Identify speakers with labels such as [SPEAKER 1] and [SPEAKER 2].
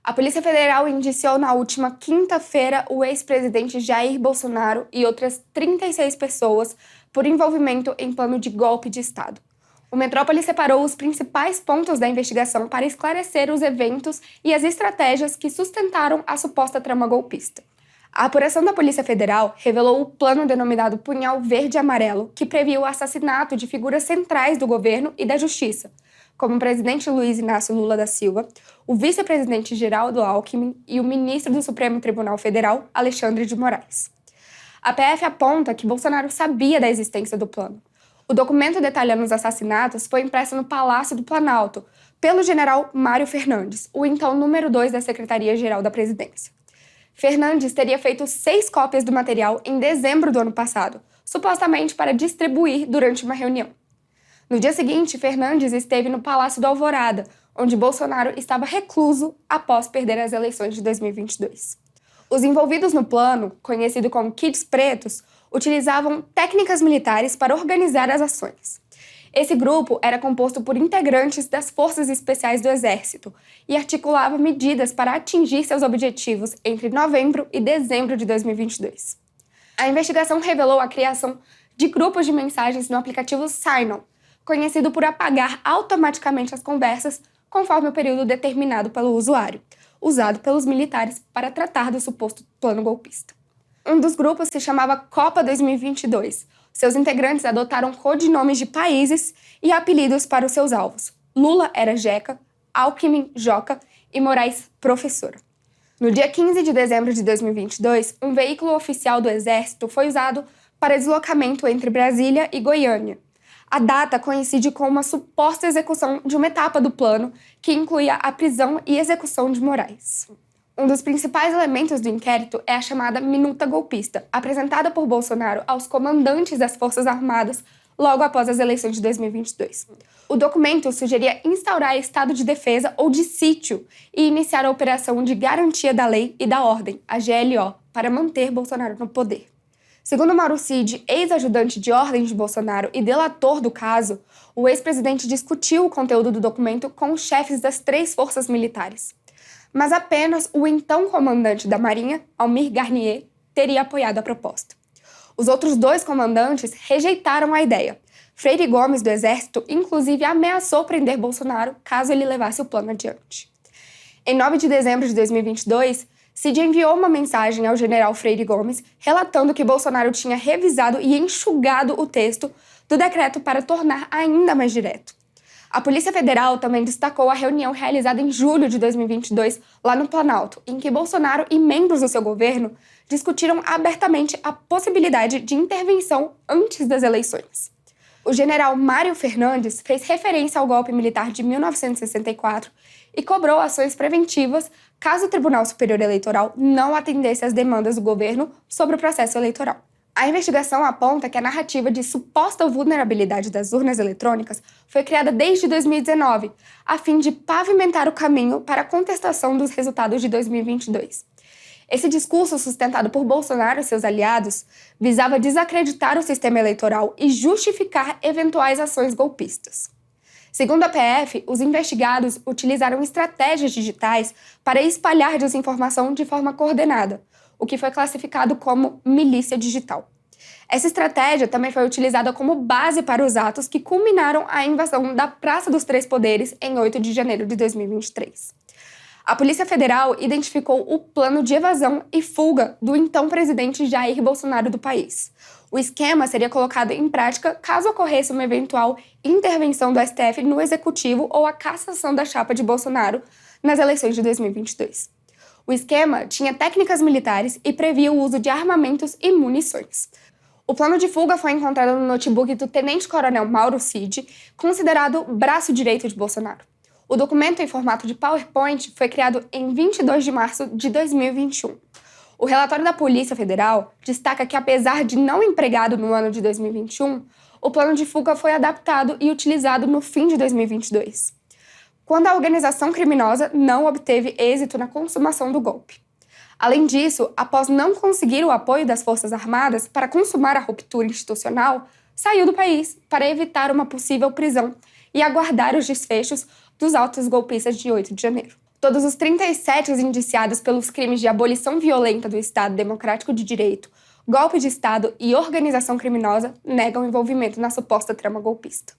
[SPEAKER 1] A Polícia Federal indiciou na última quinta-feira o ex-presidente Jair Bolsonaro e outras 36 pessoas por envolvimento em plano de golpe de Estado. O Metrópole separou os principais pontos da investigação para esclarecer os eventos e as estratégias que sustentaram a suposta trama golpista. A apuração da Polícia Federal revelou o plano denominado Punhal Verde e Amarelo, que previa o assassinato de figuras centrais do governo e da justiça, como o presidente Luiz Inácio Lula da Silva, o vice-presidente Geraldo Alckmin e o ministro do Supremo Tribunal Federal, Alexandre de Moraes. A PF aponta que Bolsonaro sabia da existência do plano. O documento detalhando os assassinatos foi impresso no Palácio do Planalto pelo general Mário Fernandes, o então número 2 da Secretaria-Geral da Presidência. Fernandes teria feito 6 cópias do material em dezembro do ano passado, supostamente para distribuir durante uma reunião. No dia seguinte, Fernandes esteve no Palácio do Alvorada, onde Bolsonaro estava recluso após perder as eleições de 2022. Os envolvidos no plano, conhecido como Kits Pretos, utilizavam técnicas militares para organizar as ações. Esse grupo era composto por integrantes das Forças Especiais do Exército e articulava medidas para atingir seus objetivos entre novembro e dezembro de 2022. A investigação revelou a criação de grupos de mensagens no aplicativo Signal, conhecido por apagar automaticamente as conversas conforme o período determinado pelo usuário, usado pelos militares para tratar do suposto plano golpista. Um dos grupos se chamava Copa 2022. Seus integrantes adotaram codinomes de países e apelidos para os seus alvos. Lula era Jeca, Alckmin, Joca e Moraes, Professora. No dia 15 de dezembro de 2022, um veículo oficial do Exército foi usado para deslocamento entre Brasília e Goiânia. A data coincide com uma suposta execução de uma etapa do plano que incluía a prisão e execução de Moraes. Um dos principais elementos do inquérito é a chamada Minuta Golpista, apresentada por Bolsonaro aos comandantes das Forças Armadas logo após as eleições de 2022. O documento sugeria instaurar estado de defesa ou de sítio e iniciar a Operação de Garantia da Lei e da Ordem, a GLO, para manter Bolsonaro no poder. Segundo Mauro Cid, ex-ajudante de ordem de Bolsonaro e delator do caso, o ex-presidente discutiu o conteúdo do documento com os chefes das 3 forças militares. Mas apenas o então comandante da Marinha, Almir Garnier, teria apoiado a proposta. Os outros 2 comandantes rejeitaram a ideia. Freire Gomes, do Exército, inclusive ameaçou prender Bolsonaro caso ele levasse o plano adiante. Em 9 de dezembro de 2022, Cid enviou uma mensagem ao general Freire Gomes relatando que Bolsonaro tinha revisado e enxugado o texto do decreto para tornar ainda mais direto. A Polícia Federal também destacou a reunião realizada em julho de 2022 lá no Planalto, em que Bolsonaro e membros do seu governo discutiram abertamente a possibilidade de intervenção antes das eleições. O general Mário Fernandes fez referência ao golpe militar de 1964 e cobrou ações preventivas caso o Tribunal Superior Eleitoral não atendesse às demandas do governo sobre o processo eleitoral. A investigação aponta que a narrativa de suposta vulnerabilidade das urnas eletrônicas foi criada desde 2019, a fim de pavimentar o caminho para a contestação dos resultados de 2022. Esse discurso, sustentado por Bolsonaro e seus aliados, visava desacreditar o sistema eleitoral e justificar eventuais ações golpistas. Segundo a PF, os investigados utilizaram estratégias digitais para espalhar desinformação de forma coordenada, o que foi classificado como milícia digital. Essa estratégia também foi utilizada como base para os atos que culminaram a invasão da Praça dos Três Poderes em 8 de janeiro de 2023. A Polícia Federal identificou o plano de evasão e fuga do então presidente Jair Bolsonaro do país. O esquema seria colocado em prática caso ocorresse uma eventual intervenção do STF no Executivo ou a cassação da chapa de Bolsonaro nas eleições de 2022. O esquema tinha técnicas militares e previa o uso de armamentos e munições. O plano de fuga foi encontrado no notebook do tenente-coronel Mauro Cid, considerado braço direito de Bolsonaro. O documento em formato de PowerPoint foi criado em 22 de março de 2021. O relatório da Polícia Federal destaca que, apesar de não empregado no ano de 2021, o plano de fuga foi adaptado e utilizado no fim de 2022, quando a organização criminosa não obteve êxito na consumação do golpe. Além disso, após não conseguir o apoio das Forças Armadas para consumar a ruptura institucional, saiu do país para evitar uma possível prisão e aguardar os desfechos dos atos golpistas de 8 de janeiro. Todos os 37 indiciados pelos crimes de abolição violenta do Estado Democrático de Direito, golpe de Estado e organização criminosa negam envolvimento na suposta trama golpista.